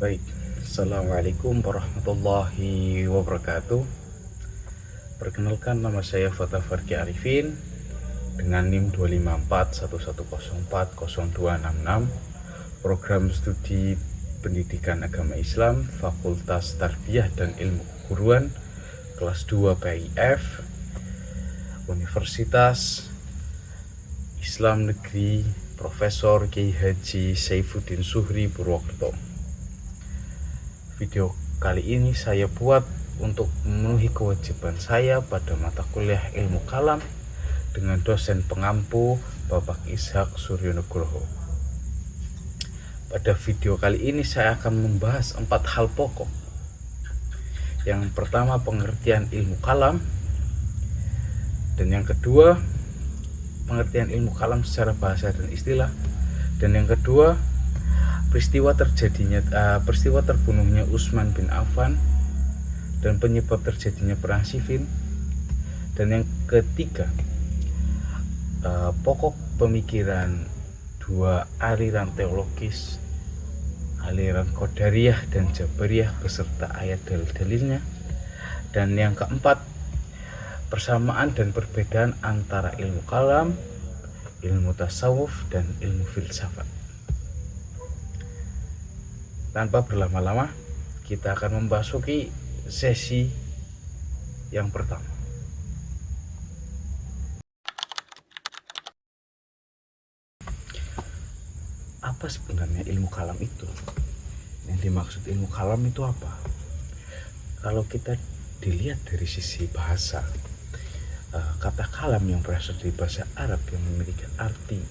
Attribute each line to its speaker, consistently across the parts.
Speaker 1: Baik, Assalamualaikum warahmatullahi wabarakatuh. Perkenalkan, nama saya Fatah Farki Arifin dengan NIM 25411040266, program studi Pendidikan Agama Islam, Fakultas Tarbiyah dan Ilmu Keguruan, kelas 2 PIF, Universitas Islam Negeri Profesor Kiai Haji Saifuddin Zuhri Purwokerto. Video kali ini saya buat untuk memenuhi kewajiban saya pada mata kuliah ilmu kalam dengan dosen pengampu Bapak Ishak Suryonugroho. Pada video kali ini saya akan membahas 4 hal pokok. Yang pertama, pengertian ilmu kalam, dan yang kedua, pengertian ilmu kalam secara bahasa dan istilah, dan yang kedua, peristiwa terbunuhnya Utsman bin Affan dan penyebab terjadinya perang Siffin, dan yang ketiga, pokok pemikiran dua aliran teologis, aliran Qadariyah dan Jabariyah beserta ayat dalil-dalilnya, dan yang keempat, persamaan dan perbedaan antara ilmu kalam, ilmu tasawuf, dan ilmu filsafat. Tanpa berlama-lama, kita akan memasuki sesi yang pertama. Apa sebenarnya ilmu kalam itu? Yang dimaksud ilmu kalam itu apa? Kalau kita dilihat dari sisi bahasa, kata kalam yang berasal dari bahasa Arab yang memiliki arti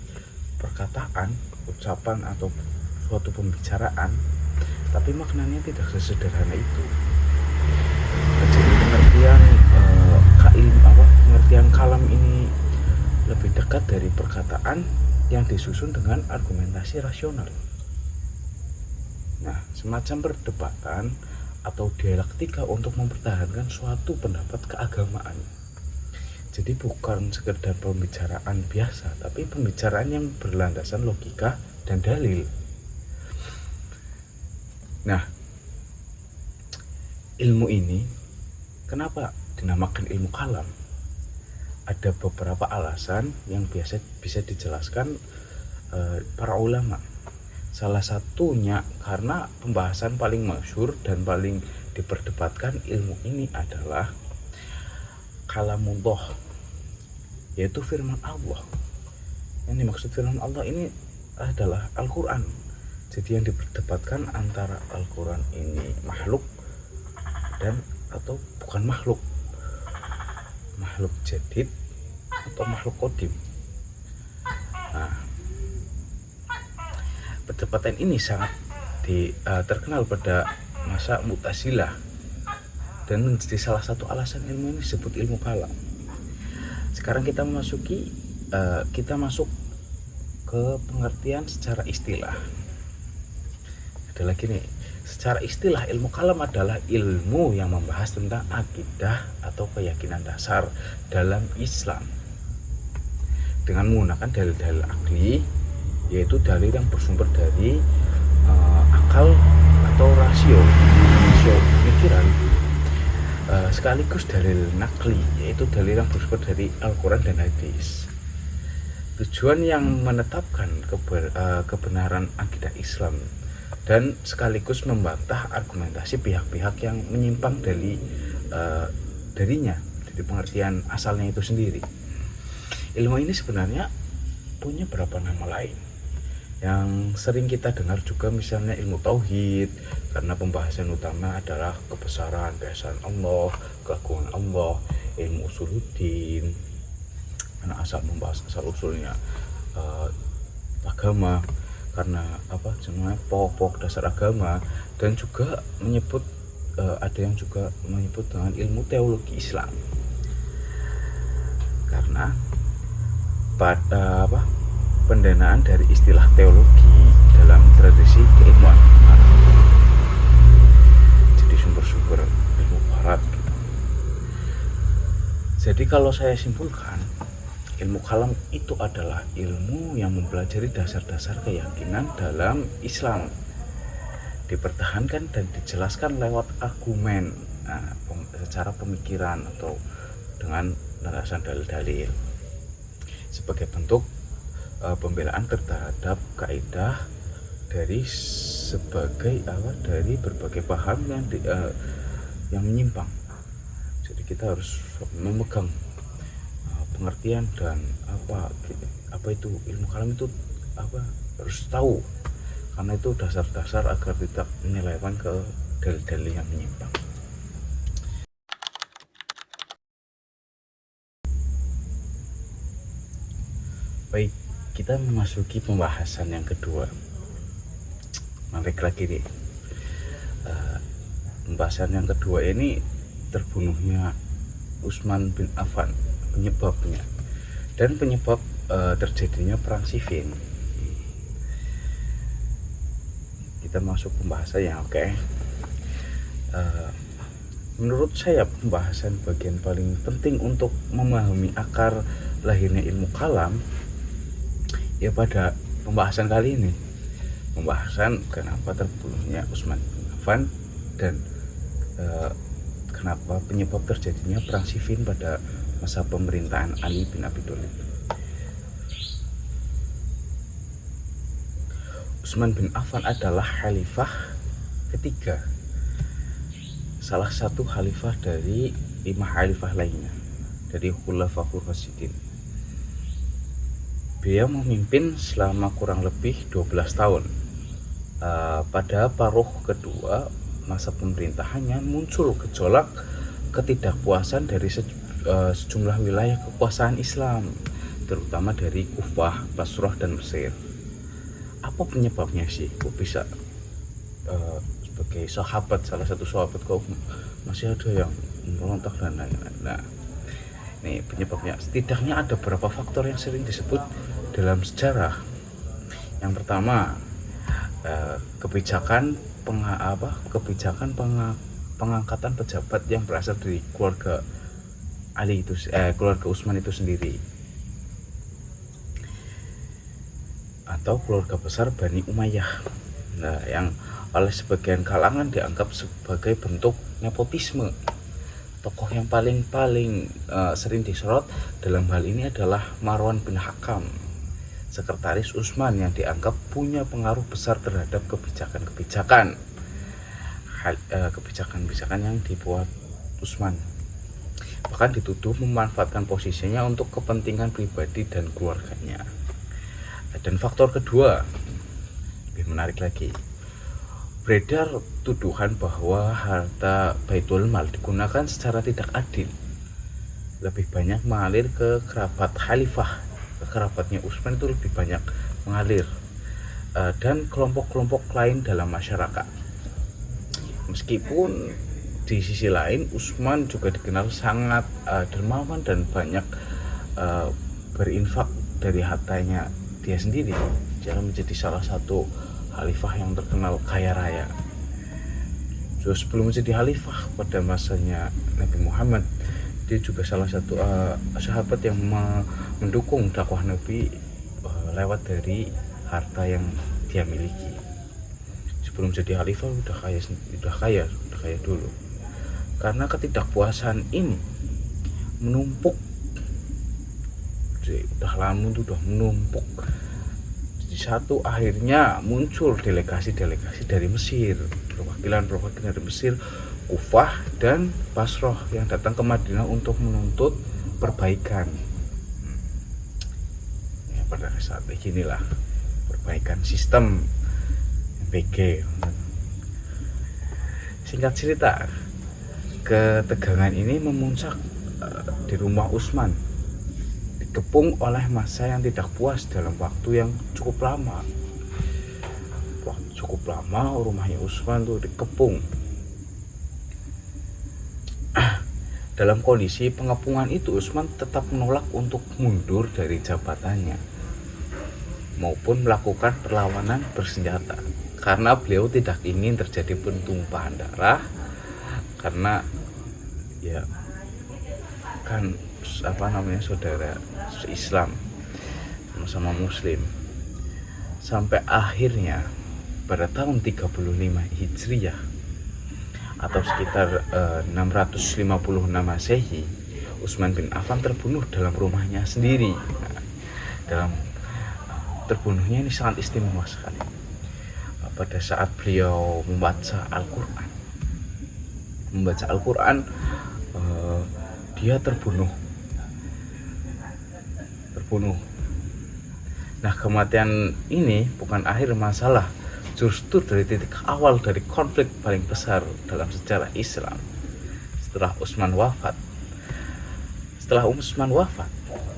Speaker 1: perkataan, ucapan, atau suatu pembicaraan, tapi maknanya tidak sesederhana itu. Jadi pengertian kalam ini lebih dekat dari perkataan yang disusun dengan argumentasi rasional. Nah, semacam perdebatan atau dialektika untuk mempertahankan suatu pendapat keagamaan. Jadi bukan sekedar pembicaraan biasa, tapi pembicaraan yang berlandasan logika dan dalil. Nah, ilmu ini kenapa dinamakan ilmu kalam? Ada beberapa alasan yang bisa dijelaskan para ulama. Salah satunya karena pembahasan paling masyhur dan paling diperdebatkan ilmu ini adalah kalamullah, yaitu firman Allah. Yang dimaksud firman Allah ini adalah Al-Quran. Jadi yang diperdebatkan antara Al-Quran ini makhluk dan atau bukan makhluk jadid atau makhluk qadim. Nah, perdebatan ini sangat terkenal pada masa Mu'tazilah dan menjadi salah satu alasan ilmu ini disebut ilmu kalam. Sekarang kita masuk ke pengertian secara istilah. Ada lagi nih, secara istilah ilmu kalam adalah ilmu yang membahas tentang akidah atau keyakinan dasar dalam Islam dengan menggunakan dalil-dalil akli, yaitu dalil yang bersumber dari akal atau rasio pikiran, sekaligus dalil nakli, yaitu dalil yang bersumber dari Al-Quran dan hadis. Tujuan yang menetapkan kebenaran akidah Islam dan sekaligus membantah argumentasi pihak-pihak yang menyimpang darinya, dari pengertian asalnya itu sendiri. Ilmu ini sebenarnya punya beberapa nama lain yang sering kita dengar juga, misalnya ilmu tauhid, karena pembahasan utama adalah kebesaran, keesaan Allah, keagungan Allah. Ilmu usuluddin, karena membahas asal usulnya agama, karena semuanya pokok dasar agama. Dan juga menyebut ada yang juga menyebut dengan ilmu teologi Islam, karena pada pendanaan dari istilah teologi dalam tradisi keilmuan Arab, jadi sumber-sumber ilmu barat gitu. Jadi kalau saya simpulkan, ilmu kalam itu adalah ilmu yang mempelajari dasar-dasar keyakinan dalam Islam, dipertahankan dan dijelaskan lewat argumen, secara pemikiran atau dengan landasan dalil-dalil sebagai bentuk pembelaan terhadap kaidah dari dari berbagai paham yang menyimpang. Jadi kita harus memegang pengertian dan apa itu ilmu kalam itu harus tahu, karena itu dasar-dasar agar tidak menyelewengkan ke dalil-dalil yang menyimpang. Baik, kita memasuki pembahasan yang kedua. Narik lagi nih, pembahasan yang kedua ini terbunuhnya Utsman bin Affan, penyebabnya dan penyebab terjadinya perang Siffin. Kita masuk pembahasannya, oke. Menurut saya pembahasan bagian paling penting untuk memahami akar lahirnya ilmu kalam ya pada pembahasan kali ini, pembahasan kenapa terbunuhnya Utsman bin Affan dan kenapa penyebab terjadinya perang Siffin pada masa pemerintahan Ali bin Abi Thalib. Utsman bin Affan adalah khalifah ketiga, salah satu khalifah dari 5 khalifah lainnya dari Khulafaur Rasyidin. Beliau memimpin selama kurang lebih 12 tahun. Pada paruh kedua masa pemerintahannya muncul gejolak ketidakpuasan dari sejumlah wilayah kekuasaan Islam, terutama dari Kufah, Basrah, dan Mesir. Apa penyebabnya sih? Kok bisa sebagai sahabat, salah satu sahabat kok masih ada yang merontak dan lain-lain? Nah, ini penyebabnya. Setidaknya ada beberapa faktor yang sering disebut dalam sejarah. Yang pertama, kebijakan pengangkatan pejabat yang berasal dari keluarga keluarga Utsman itu sendiri, atau keluarga besar Bani Umayyah. Nah, yang oleh sebagian kalangan dianggap sebagai bentuk nepotisme. Tokoh yang paling sering disorot dalam hal ini adalah Marwan bin Hakam, sekretaris Utsman yang dianggap punya pengaruh besar terhadap kebijakan yang dibuat Utsman. Bahkan dituduh memanfaatkan posisinya untuk kepentingan pribadi dan keluarganya. Dan faktor kedua, lebih menarik lagi, beredar tuduhan bahwa harta Baitul Mal digunakan secara tidak adil, lebih banyak mengalir ke kerabat khalifah. Kerabatnya Utsman itu lebih banyak mengalir dan kelompok-kelompok lain dalam masyarakat. Meskipun di sisi lain Utsman juga dikenal sangat dermawan dan banyak berinfak dari hartanya dia sendiri. Dia menjadi salah satu khalifah yang terkenal kaya raya. Sebelum menjadi khalifah pada masanya Nabi Muhammad, dia juga salah satu sahabat yang mendukung dakwah Nabi lewat dari harta yang dia miliki. Sebelum jadi khalifah udah kaya dulu. Karena ketidakpuasan ini menumpuk, udah lama itu udah menumpuk. Di satu akhirnya muncul delegasi-delegasi dari Mesir, perwakilan dari Mesir, Kufah dan Basrah yang datang ke Madinah untuk menuntut perbaikan. Ya, pada saat inilah perbaikan sistem MPG. Singkat cerita, ketegangan ini memuncak di rumah Utsman, dikepung oleh massa yang tidak puas dalam waktu yang cukup lama. Rumahnya Utsman tuh dikepung. Dalam kondisi pengepungan itu, Utsman tetap menolak untuk mundur dari jabatannya maupun melakukan perlawanan bersenjata, karena beliau tidak ingin terjadi pentumpahan darah, karena ya kan saudara Islam, sama-sama Muslim. Sampai akhirnya pada tahun 35 Hijriah atau sekitar 656 Masehi, Utsman bin Affan terbunuh dalam rumahnya sendiri. Nah, dalam terbunuhnya ini sangat istimewa sekali. Pada saat beliau membaca Al-Quran, dia terbunuh. Nah, kematian ini bukan akhir masalah, justru dari titik awal dari konflik paling besar dalam sejarah Islam. Setelah Utsman wafat,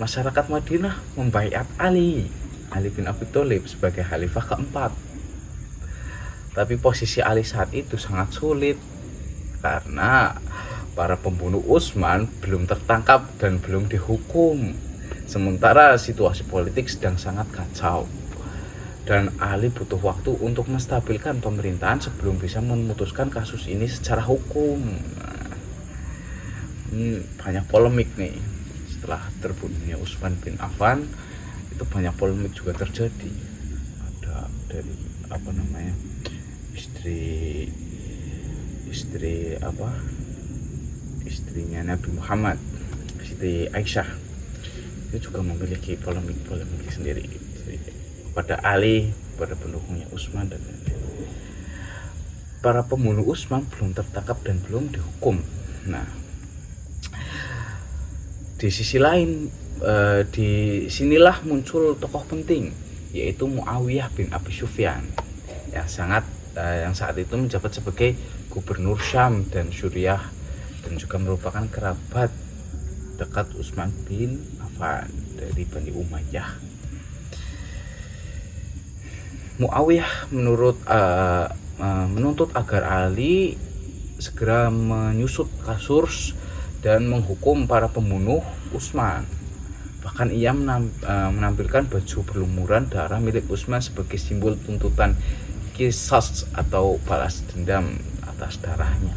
Speaker 1: masyarakat Madinah membaiat Ali bin Abi Thalib sebagai khalifah keempat. Tapi posisi Ali saat itu sangat sulit karena para pembunuh Utsman belum tertangkap dan belum dihukum. Sementara situasi politik sedang sangat kacau. Dan Ali butuh waktu untuk menstabilkan pemerintahan sebelum bisa memutuskan kasus ini secara hukum. Nah, ini banyak polemik nih. Setelah terbunuhnya Utsman bin Affan, itu banyak polemik juga terjadi. Ada dari istrinya Nabi Muhammad, Siti Aisyah, itu juga memiliki polemik sendiri pada Ali, pada pendukungnya Utsman dan lain-lain. Para pembunuh Utsman belum tertangkap dan belum dihukum. Nah, di sisi lain, di sinilah muncul tokoh penting, yaitu Muawiyah bin Abi Sufyan yang saat itu menjabat sebagai gubernur Syam dan Suriah dan juga merupakan kerabat dekat Utsman bin Affan dari Bani Umayyah. Muawiyah menuntut agar Ali segera menyusut kasus dan menghukum para pembunuh Utsman. Bahkan ia menampilkan baju berlumuran darah milik Utsman sebagai simbol tuntutan qisas atau balas dendam atas darahnya.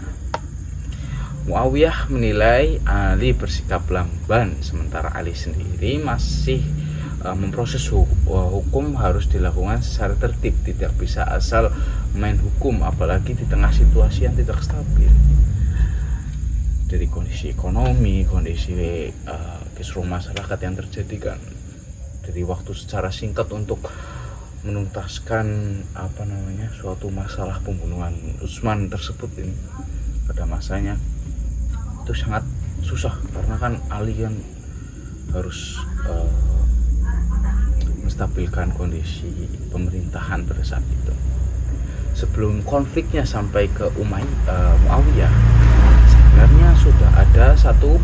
Speaker 1: Muawiyah menilai Ali bersikap lamban, sementara Ali sendiri masih memproses hukum harus dilakukan secara tertib, tidak bisa asal main hukum, apalagi di tengah situasi yang tidak stabil. Dari kondisi ekonomi, kondisi kisruh masyarakat yang terjadi kan, dari waktu secara singkat untuk menuntaskan suatu masalah pembunuhan Utsman tersebut ini pada masanya itu sangat susah karena kan Ali kan harus menstabilkan kondisi pemerintahan pada saat itu. Sebelum konfliknya sampai ke Muawiyah, sebenarnya sudah ada satu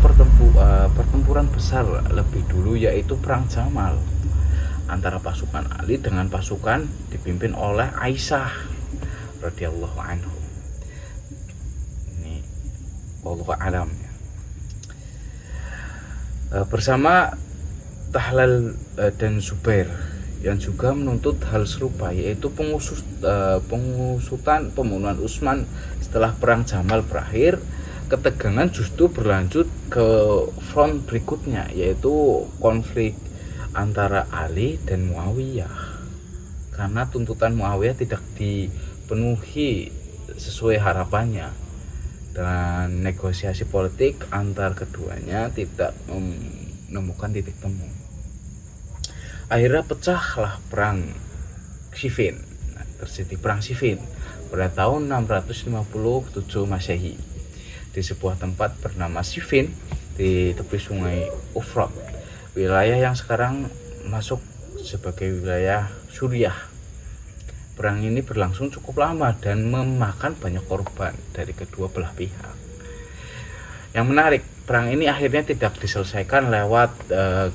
Speaker 1: pertempuran besar lebih dulu, yaitu Perang Jamal antara pasukan Ali dengan pasukan dipimpin oleh Aisyah radhiyallahu anhu. Ini wallahu a'lam ya. Bersama Tahlal dan Zubair yang juga menuntut hal serupa, yaitu pengusutan pembunuhan Utsman. Setelah Perang Jamal berakhir, ketegangan justru berlanjut ke front berikutnya, yaitu konflik antara Ali dan Muawiyah, karena tuntutan Muawiyah tidak dipenuhi sesuai harapannya dan negosiasi politik antar keduanya tidak menemukan titik temu. Akhirnya pecahlah perang Siffin. Terjadi perang Siffin pada tahun 657 Masehi di sebuah tempat bernama Siffin di tepi sungai Ufrat, wilayah yang sekarang masuk sebagai wilayah Suriah. Perang ini berlangsung cukup lama dan memakan banyak korban dari kedua belah pihak. Yang menarik, perang ini akhirnya tidak diselesaikan lewat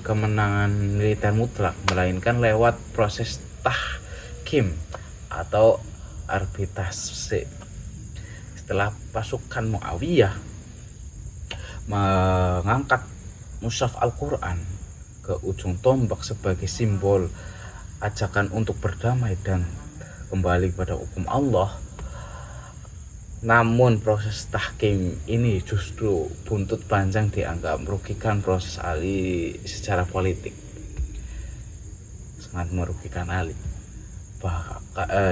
Speaker 1: kemenangan militer mutlak, melainkan lewat proses tahkim atau arbitrase. Setelah pasukan Muawiyah mengangkat mushaf Al-Quran ke ujung tombak sebagai simbol ajakan untuk berdamai dan kembali pada hukum Allah, namun proses tahkim ini justru buntut panjang dianggap merugikan proses Ali secara politik, sangat merugikan Ali.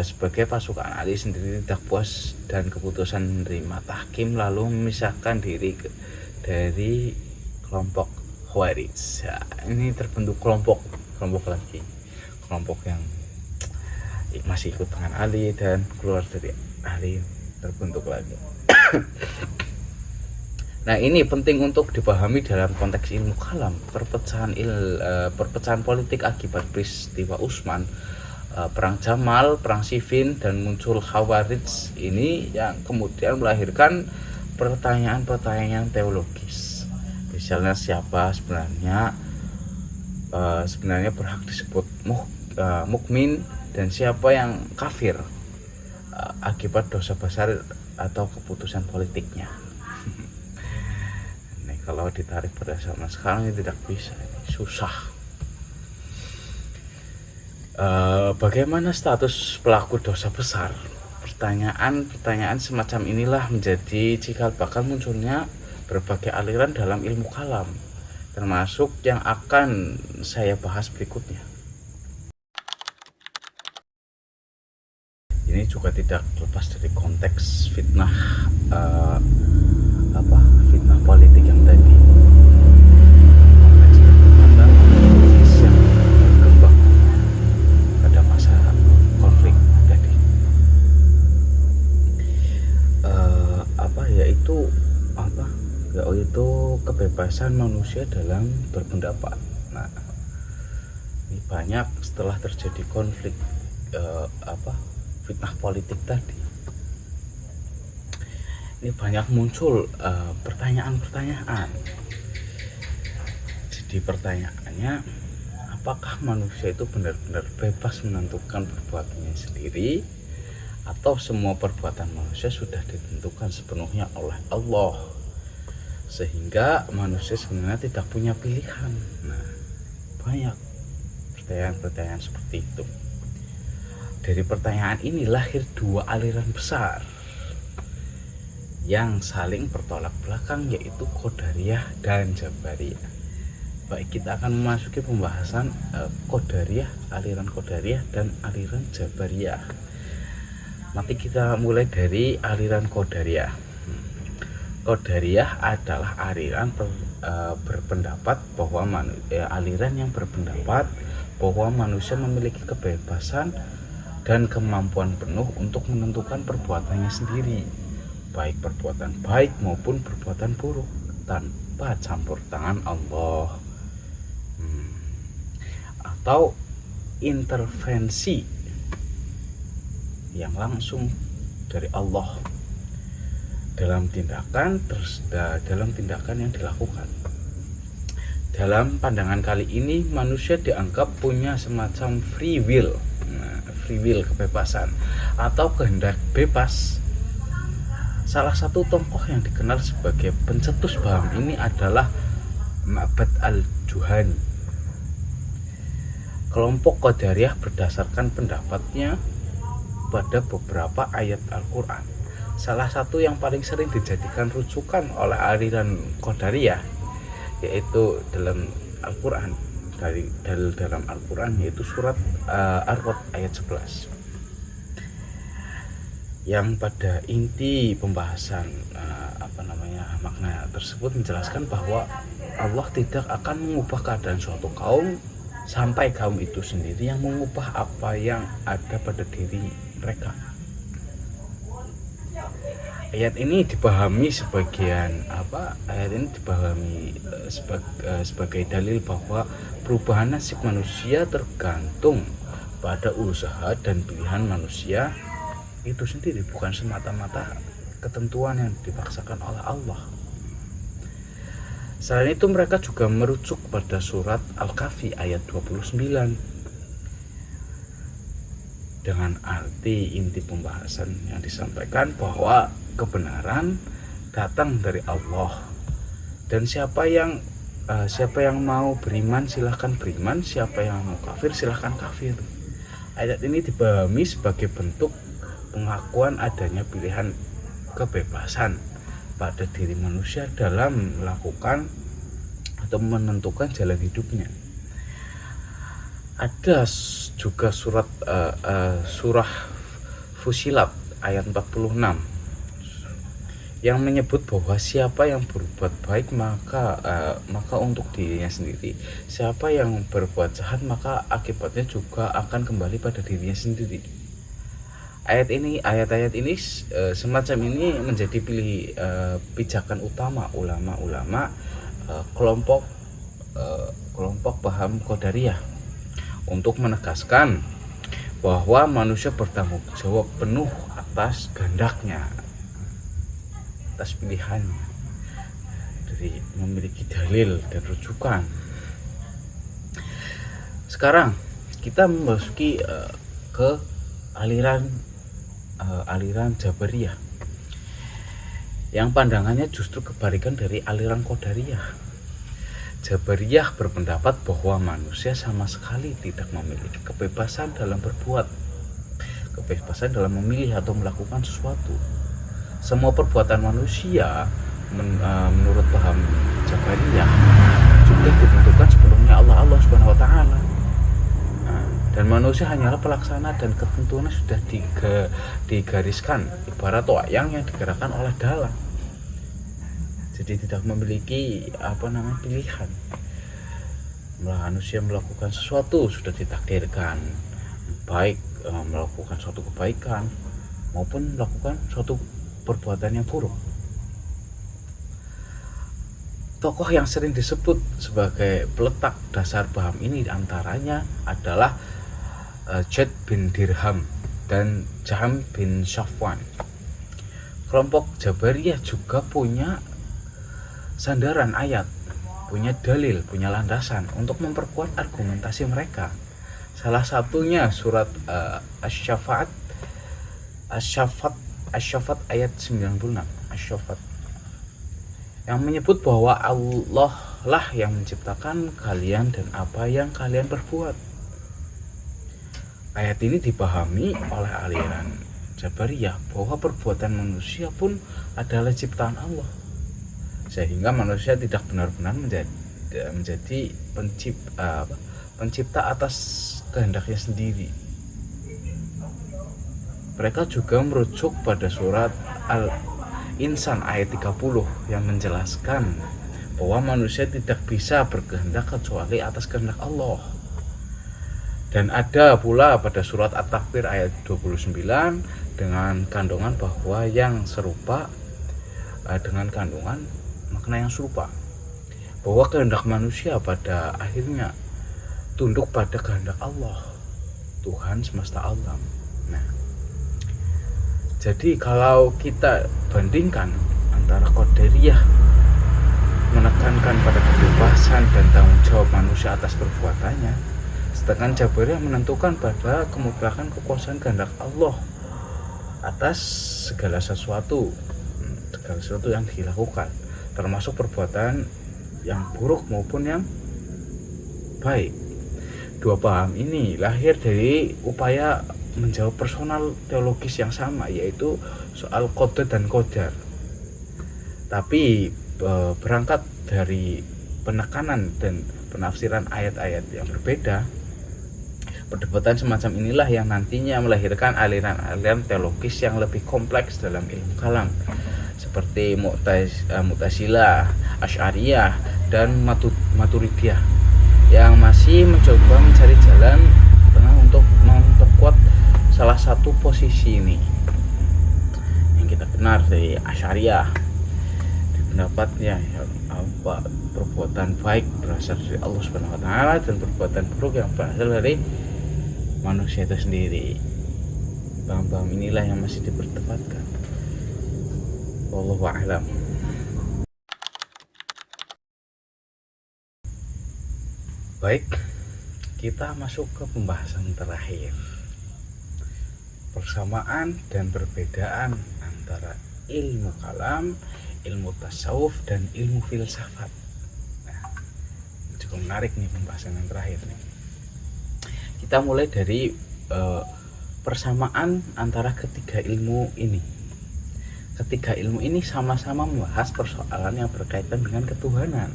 Speaker 1: sebagai pasukan Ali sendiri tidak puas dan keputusan menerima tahkim lalu memisahkan diri dari kelompok Khawarij. Ya, ini terbentuk kelompok lagi, kelompok yang masih ikut dengan Ali dan keluar dari Ali, terbentuk lagi. Nah, ini penting untuk dipahami dalam konteks ilmu kalam. Perpecahan politik akibat peristiwa Utsman, perang Jamal, perang Siffin, dan muncul Khawarij ini yang kemudian melahirkan pertanyaan-pertanyaan teologis. Misalnya siapa sebenarnya berhak disebut mukmin dan siapa yang kafir akibat dosa besar atau keputusan politiknya. Ini kalau ditarik pada zaman sekarang ini tidak bisa, ini susah. Bagaimana status pelaku dosa besar? Pertanyaan semacam inilah menjadi cikal bakal munculnya berbagai aliran dalam ilmu kalam, termasuk yang akan saya bahas berikutnya. Ini juga tidak lepas dari konteks fitnah fitnah politik yang tadi, konteks perdebatan yang berkembang pada masa konflik tadi, yaitu kebebasan manusia dalam berpendapat. Nah, ini banyak setelah terjadi konflik fitnah politik tadi, ini banyak muncul pertanyaan-pertanyaan. Jadi pertanyaannya, apakah manusia itu benar-benar bebas menentukan perbuatannya sendiri, atau semua perbuatan manusia sudah ditentukan sepenuhnya oleh Allah sehingga manusia sebenarnya tidak punya pilihan? Nah, banyak pertanyaan-pertanyaan seperti itu. Dari pertanyaan ini lahir dua aliran besar yang saling bertolak belakang, yaitu Qadariyah dan Jabariyah. Baik, kita akan memasuki pembahasan aliran Qadariyah dan aliran Jabariyah. Nanti kita mulai dari aliran Qadariyah. Qadariyah adalah aliran berpendapat bahwa aliran yang berpendapat bahwa manusia memiliki kebebasan dan kemampuan penuh untuk menentukan perbuatannya sendiri, baik perbuatan baik maupun perbuatan buruk, tanpa campur tangan Allah atau intervensi yang langsung dari Allah dalam tindakan yang dilakukan. Dalam pandangan kali ini, manusia dianggap punya semacam free will, kebebasan atau kehendak bebas. Salah satu tokoh yang dikenal sebagai pencetus paham ini adalah Ma'bad al-Juhani. Kelompok Qadariyah berdasarkan pendapatnya pada beberapa ayat Al-Quran. Salah satu yang paling sering dijadikan rujukan oleh aliran Qadariyah yaitu dalam Al-Quran, dalam Al-Quran, yaitu surat Ar-Ra'd ayat 11, yang pada inti pembahasan makna tersebut menjelaskan bahwa Allah tidak akan mengubah keadaan suatu kaum sampai kaum itu sendiri yang mengubah apa yang ada pada diri mereka. Ayat ini dipahami sebagai dalil bahwa perubahan nasib manusia tergantung pada usaha dan pilihan manusia itu sendiri, bukan semata-mata ketentuan yang dipaksakan oleh Allah. Selain itu, mereka juga merujuk pada surat Al-Kahfi ayat 29 dengan arti inti pembahasan yang disampaikan bahwa kebenaran datang dari Allah dan siapa yang mau beriman silahkan beriman, siapa yang mau kafir silahkan kafir. Ayat ini dipahami sebagai bentuk pengakuan adanya pilihan kebebasan pada diri manusia dalam melakukan atau menentukan jalan hidupnya. Ada juga surah Fusilat ayat 46 yang menyebut bahwa siapa yang berbuat baik maka untuk dirinya sendiri, siapa yang berbuat jahat maka akibatnya juga akan kembali pada dirinya sendiri. Ayat-ayat ini semacam ini menjadi pijakan utama ulama-ulama kelompok paham Qadariyah untuk menegaskan bahwa manusia bertanggung jawab penuh atas kehendaknya, atas pilihannya, dari memiliki dalil dan rujukan. Sekarang kita memasuki ke aliran Jabariyah yang pandangannya justru kebalikan dari aliran Qadariyah. Jabariyah berpendapat bahwa manusia sama sekali tidak memiliki kebebasan dalam berbuat, kebebasan dalam memilih atau melakukan sesuatu. Semua perbuatan manusia menurut paham Jabariyah sudah ditentukan sebelumnya Allah Subhanahu wa taala. Dan manusia hanyalah pelaksana dan ketentuannya sudah digariskan ibarat wayang yang digerakkan oleh dalang. Jadi tidak memiliki pilihan. Manusia melakukan sesuatu sudah ditakdirkan, baik melakukan suatu kebaikan maupun melakukan suatu perbuatan yang buruk. Tokoh yang sering disebut sebagai peletak dasar paham ini antaranya adalah Zaid bin Dirham dan Jaham bin Safwan. Kelompok Jabariyah juga punya sandaran ayat, punya dalil, punya landasan untuk memperkuat argumentasi mereka. Salah satunya surat Asy-Syafat ayat 96, Asy-Syafat, yang menyebut bahwa Allah lah yang menciptakan kalian dan apa yang kalian perbuat. Ayat ini dipahami oleh aliran Jabariyah bahwa perbuatan manusia pun adalah ciptaan Allah, sehingga manusia tidak benar-benar menjadi pencipta atas kehendaknya sendiri. Mereka juga merujuk pada surat Al-Insan ayat 30 yang menjelaskan bahwa manusia tidak bisa berkehendak kecuali atas kehendak Allah. Dan ada pula pada surat At-Takwir ayat 29 dengan kandungan bahwa yang serupa dengan kandungan makna yang serupa, bahwa kehendak manusia pada akhirnya tunduk pada kehendak Allah, Tuhan semesta alam. Nah, jadi kalau kita bandingkan antara Qadariyah menekankan pada kebebasan dan tanggung jawab manusia atas perbuatannya, sedangkan Jabariyah menentukan pada kemutlakan kekuasaan kehendak Allah atas segala sesuatu yang dilakukan, termasuk perbuatan yang buruk maupun yang baik. Dua paham ini lahir dari upaya menjawab personal teologis yang sama, yaitu soal qada dan qadar. Tapi berangkat dari penekanan dan penafsiran ayat-ayat yang berbeda, perdebatan semacam inilah yang nantinya melahirkan aliran-aliran teologis yang lebih kompleks dalam ilmu kalam, seperti Mu'tazilah, Asy'ariyah, dan Maturidiyah, yang masih mencoba mencari jalan tengah untuk memperkuat salah satu posisi ini. Yang kita kenal dari Asy'ariyah, di pendapatnya perbuatan baik berasal dari Allah Subhanahu wa taala dan perbuatan buruk yang berasal dari manusia itu sendiri. Paham-paham inilah yang masih diperdebatkan. Wallahu a'lam. Baik, kita masuk ke pembahasan terakhir, persamaan dan perbedaan antara ilmu kalam, ilmu tasawuf, dan ilmu filsafat. Nah, cukup menarik nih pembahasan yang terakhir nih. Kita mulai dari persamaan antara ketiga ilmu ini. Ketiga ilmu ini sama-sama membahas persoalan yang berkaitan dengan ketuhanan,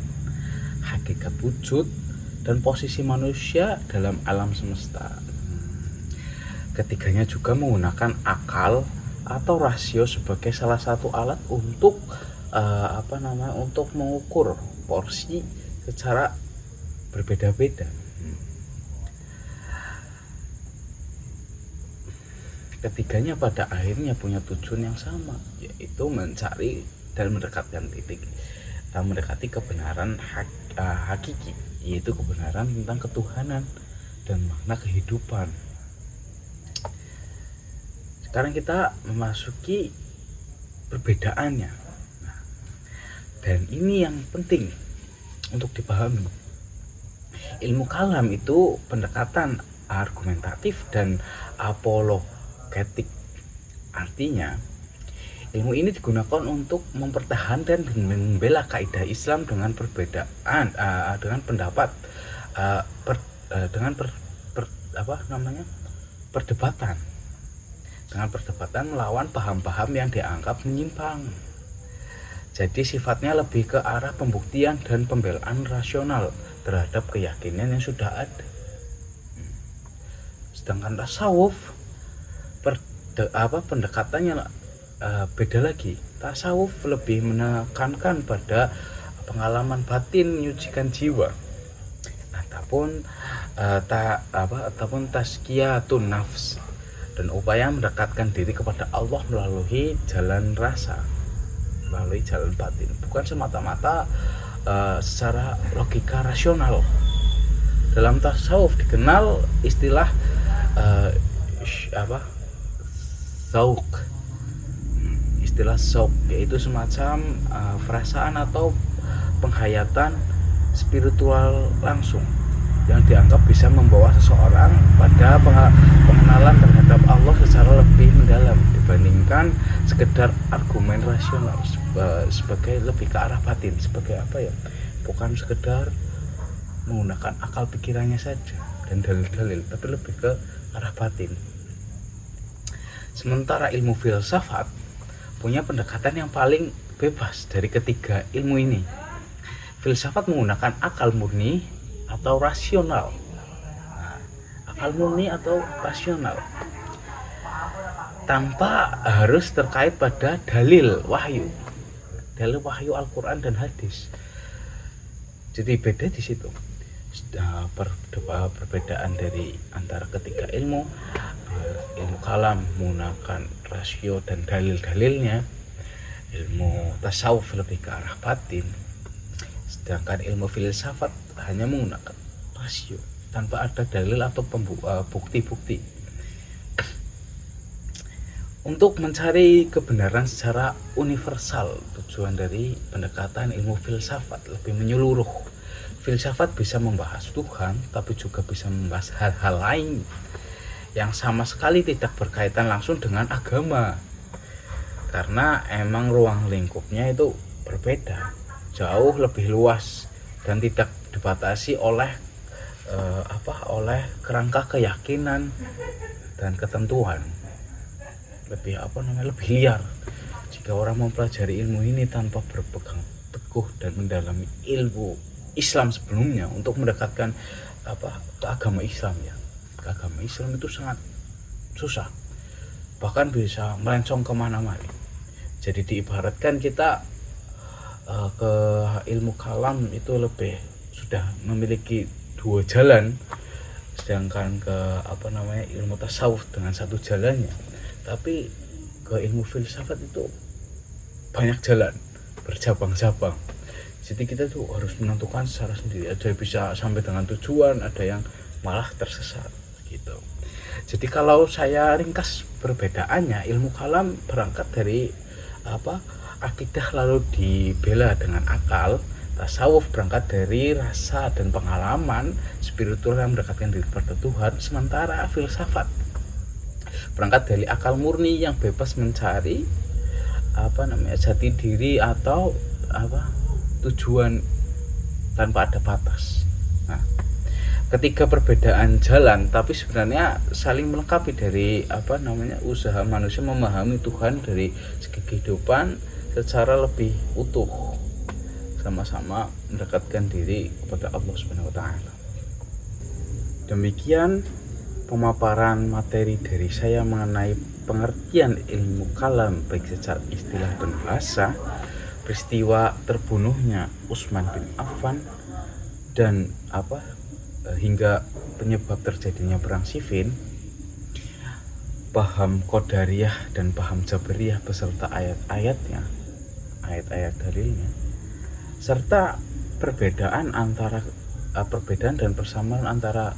Speaker 1: hakikat wujud, dan posisi manusia dalam alam semesta. Ketiganya juga menggunakan akal atau rasio sebagai salah satu alat untuk untuk mengukur porsi secara berbeda-beda. Ketiganya pada akhirnya punya tujuan yang sama, yaitu mencari dan mendekati kebenaran hakiki, yaitu kebenaran tentang ketuhanan dan makna kehidupan. Sekarang kita memasuki perbedaannya. Dan ini yang penting untuk dipahami. Ilmu kalam itu pendekatan argumentatif dan apologetik. Artinya, ilmu ini digunakan untuk mempertahankan dan membela kaidah Islam dengan perbedaan, dengan pendapat, perdebatan, dengan perdebatan melawan paham-paham yang dianggap menyimpang. Jadi sifatnya lebih ke arah pembuktian dan pembelaan rasional terhadap keyakinan yang sudah ada. Sedangkan tasawuf pendekatannya beda lagi. Tasawuf lebih menekankan pada pengalaman batin menyucikan jiwa, ataupun tazkiyatun nafs, dan upaya mendekatkan diri kepada Allah melalui jalan rasa, melalui jalan batin, bukan semata-mata secara logika rasional. Dalam tasawuf dikenal istilah zauk. Istilah zauk yaitu semacam perasaan atau penghayatan spiritual langsung yang dianggap bisa membawa seseorang pada pengenalan terhadap Allah secara lebih mendalam dibandingkan sekedar argumen rasional, sebagai lebih ke arah batin, sebagai bukan sekedar menggunakan akal pikirannya saja dan dalil-dalil, tapi lebih ke arah batin. Sementara ilmu filsafat punya pendekatan yang paling bebas dari ketiga ilmu ini. Filsafat menggunakan akal murni atau rasional. Akal murni atau rasional tanpa harus terkait pada dalil wahyu Al-Quran dan hadis. Jadi beda di situ. Perbedaan dari antara ketiga ilmu kalam menggunakan rasio dan dalil-dalilnya, ilmu tasawuf lebih ke arah batin, sedangkan ilmu filsafat hanya menggunakan rasio tanpa ada dalil atau bukti-bukti. Untuk mencari kebenaran secara universal, tujuan dari pendekatan ilmu filsafat lebih menyeluruh. Filsafat bisa membahas Tuhan, tapi juga bisa membahas hal-hal lain yang sama sekali tidak berkaitan langsung dengan agama, karena emang ruang lingkupnya itu berbeda, jauh lebih luas dan tidak dibatasi oleh kerangka keyakinan dan ketentuan. Lebih liar jika orang mempelajari ilmu ini tanpa berpegang teguh dan mendalami ilmu Islam sebelumnya untuk mendekatkan ke agama Islam ya. Agama Islam itu sangat susah, bahkan bisa melencong kemana-mana. Jadi diibaratkan kita ke ilmu kalam itu lebih sudah memiliki dua jalan, sedangkan ke ilmu tasawuf dengan satu jalannya. Tapi ke ilmu filsafat itu banyak jalan, bercabang-cabang. Jadi kita tuh harus menentukan secara sendiri. Ada yang bisa sampai dengan tujuan, ada yang malah tersesat gitu. Jadi kalau saya ringkas perbedaannya, ilmu kalam berangkat dari akidah lalu dibela dengan akal. Tasawuf berangkat dari rasa dan pengalaman spiritual yang mendekatkan diri kepada Tuhan. Sementara filsafat berangkat dari akal murni yang bebas mencari jati diri atau tujuan tanpa ada batas. Nah, ketiga perbedaan jalan tapi sebenarnya saling melengkapi dari usaha manusia memahami Tuhan dari segi kehidupan secara lebih utuh, sama-sama mendekatkan diri kepada Allah Subhanahu wa taala. Demikian pemaparan materi dari saya mengenai pengertian ilmu kalam baik secara istilah dan bahasa, peristiwa terbunuhnya Utsman bin Affan dan hingga penyebab terjadinya perang Siffin, paham Qadariyah dan paham Jabariyah beserta ayat-ayatnya, ayat-ayat dalilnya, serta perbedaan dan persamaan antara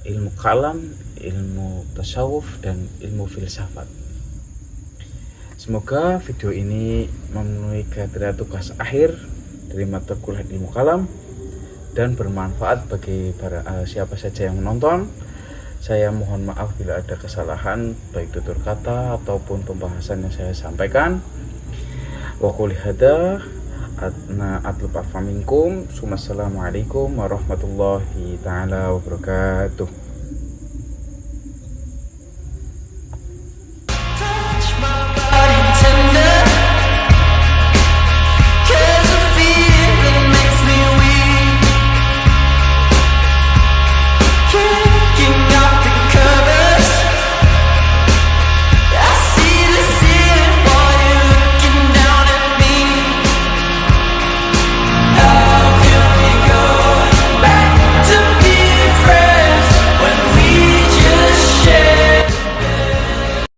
Speaker 1: ilmu kalam, ilmu tasawuf, dan ilmu filsafat. Semoga video ini memenuhi kriteria tugas akhir dari mata kuliah ilmu kalam dan bermanfaat bagi siapa saja yang menonton. Saya mohon maaf bila ada kesalahan baik tutur kata ataupun pembahasan yang saya sampaikan. Wa qul hada atlub afa minkum. Assalamualaikum warahmatullahi taala wabarakatuh.